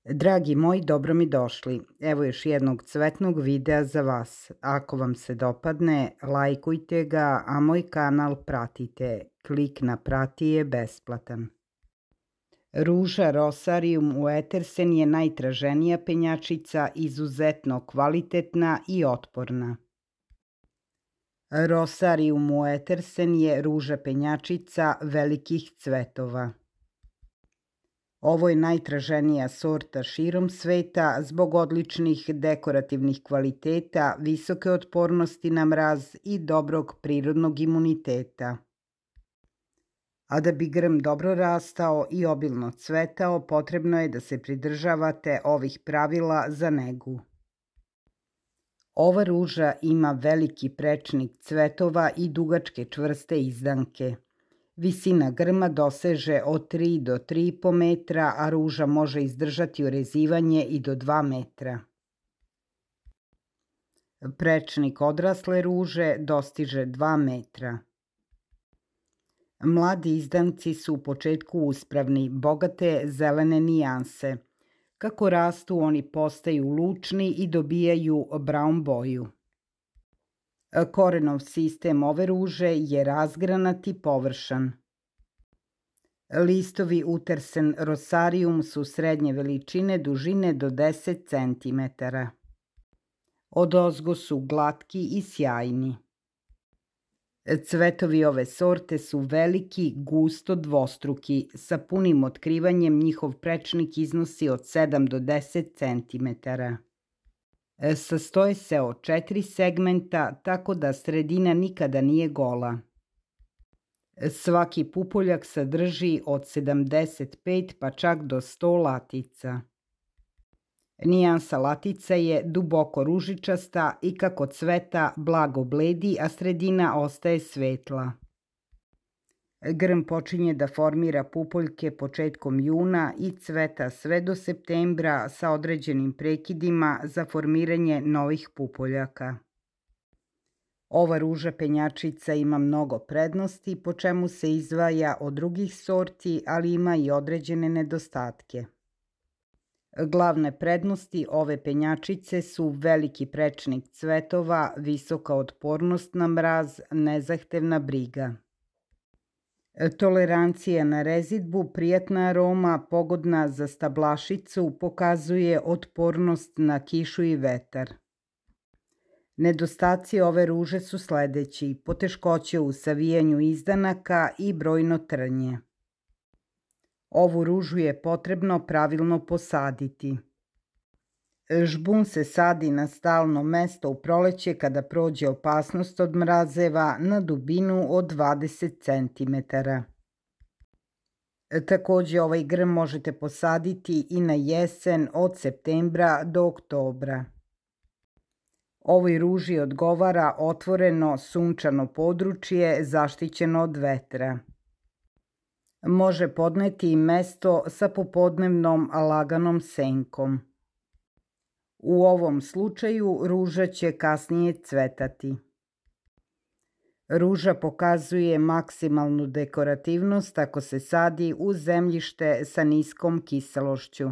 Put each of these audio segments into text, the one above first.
Dragi moji, dobro mi došli. Evo još jednog cvetnog videa za vas. Ako vam se dopadne, lajkujte ga, a moj kanal pratite. Klik na prati je besplatan. Ruža Rosarium uetersen je najtraženija penjačica, izuzetno kvalitetna i otporna. Rosarium uetersen je ruža penjačica velikih cvetova. Ovo je najtraženija sorta širom sveta zbog odličnih dekorativnih kvaliteta, visoke otpornosti na mraz i dobrog prirodnog imuniteta. A da bi grm dobro rastao i obilno cvetao, potrebno je da se pridržavate ovih pravila za negu. Ova ruža ima veliki prečnik cvetova i dugačke čvrste izdanke. Visina grma doseže od 3 do 3,5 metra, a ruža može izdržati urezivanje i do 2 metra. Prečnik odrasle ruže dostiže 2 metra. Mladi izdanci su u početku uspravni, bogate zelene nijanse. Kako rastu, oni postaju lučni i dobijaju brown boju. Korenov sistem ove ruže je razgranat i površan. Listovi utersen Rosarium su srednje veličine, dužine do 10 cm. Odozgo su glatki i sjajni. Cvetovi ove sorte su veliki, gusto dvostruki, sa punim otkrivanjem. Njihov prečnik iznosi od 7 do 10 cm. Sastoje se od 4 segmenta, tako da sredina nikada nije gola. Svaki pupoljak sadrži od 75 pa čak do 100 latica. Nijansa latica je duboko ružičasta i kako cveta blago bledi, a sredina ostaje svetla. Grm počinje da formira pupoljke početkom juna i cveta sve do septembra sa određenim prekidima za formiranje novih pupoljaka. Ova ruža penjačica ima mnogo prednosti, po čemu se izdvaja od drugih sorti, ali ima i određene nedostatke. Glavne prednosti ove penjačice su veliki prečnik cvetova, visoka otpornost na mraz, nezahtevna briga. Tolerancija na rezidbu, prijatna aroma, pogodna za stablašicu, pokazuje otpornost na kišu i vetar. Nedostaci ove ruže su sledeći: poteškoće u savijanju izdanaka i brojno trnje. Ovu ružu je potrebno pravilno posaditi. Žbun se sadi na stalno mesto u proleće kada prođe opasnost od mrazeva na dubinu od 20 cm. Takođe ovaj grm možete posaditi i na jesen od septembra do oktobra. Ovoj ruži odgovara otvoreno sunčano područje zaštićeno od vetra. Može podneti i mesto sa popodnevnom laganom senkom. U ovom slučaju ruža će kasnije cvetati. Ruža pokazuje maksimalnu dekorativnost ako se sadi u zemljište sa niskom kiselošću.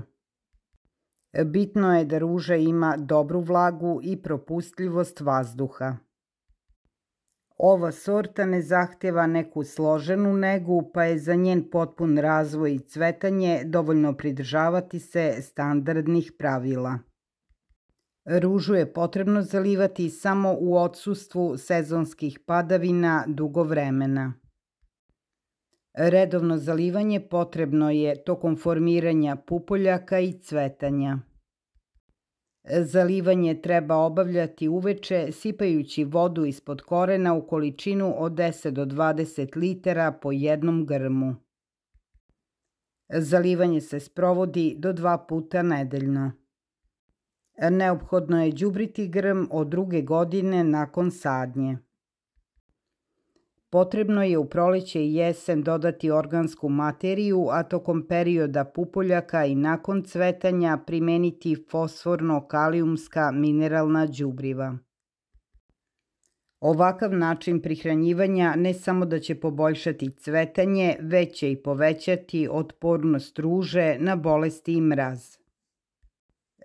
Bitno je da ruža ima dobru vlagu i propustljivost vazduha. Ova sorta ne zahteva neku složenu negu, pa je za njen potpun razvoj i cvetanje dovoljno pridržavati se standardnih pravila. Ružu je potrebno zalivati samo u odsustvu sezonskih padavina dugo vremena. Redovno zalivanje potrebno je tokom formiranja pupoljaka i cvetanja. Zalivanje treba obavljati uveče sipajući vodu ispod korena u količinu od 10 do 20 litara po jednom grmu. Zalivanje se sprovodi do 2 puta nedeljno. Neophodno je đubriti grm od 2. godine nakon sadnje. Potrebno je u proleće i jesen dodati organsku materiju, a tokom perioda pupoljaka i nakon cvetanja primeniti fosforno-kalijumska mineralna đubriva. Ovakav način prihranjivanja ne samo da će poboljšati cvetanje, već će i povećati otpornost ruže na bolesti i mraz.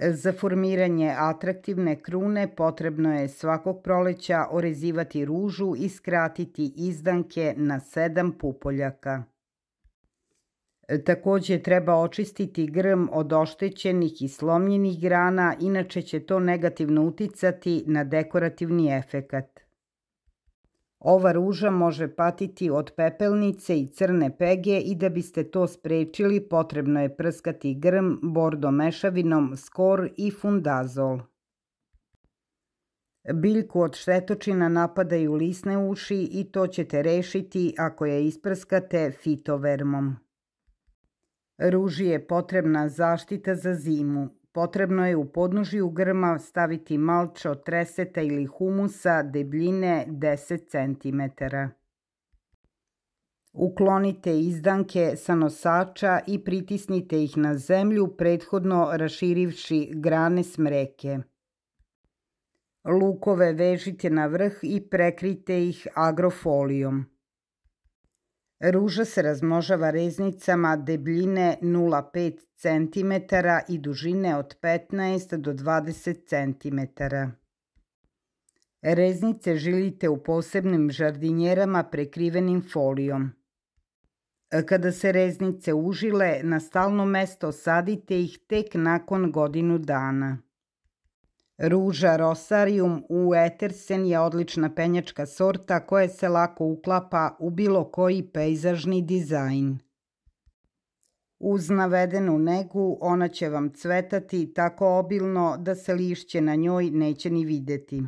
Za formiranje atraktivne krune potrebno je svakog proleća orezivati ružu i skratiti izdanke na 7 pupoljaka. Također treba očistiti grm od oštećenih i slomljenih grana, inače će to negativno uticati na dekorativni efekat. Ova ruža može patiti od pepelnice i crne pege i da biste to sprečili potrebno je prskati grm bordo mešavinom skor i fundazol. Biljku od štetočina napadaju lisne uši i to ćete rešiti ako je isprskate fitovermom. Ruži je potrebna zaštita za zimu. Potrebno je u podnožju grma staviti malč od treseta ili humusa debljine 10 cm. Uklonite izdanke sa nosača i pritisnite ih na zemlju, prethodno raširivši grane smreke. Lukove vežite na vrh i prekrite ih agrofolijom. Ruža se razmnožava reznicama debljine 0,5 cm i dužine od 15 do 20 cm. Reznice žiljite u posebnim žardinjerama prekrivenim folijom. Kada se reznice užile, na stalno mesto sadite ih tek nakon godinu dana. Ruža Rosarium u Etersen je odlična penjačka sorta koja se lako uklapa u bilo koji pejzažni dizajn. Uz navedenu negu ona će vam cvetati tako obilno da se lišće na njoj neće ni videti.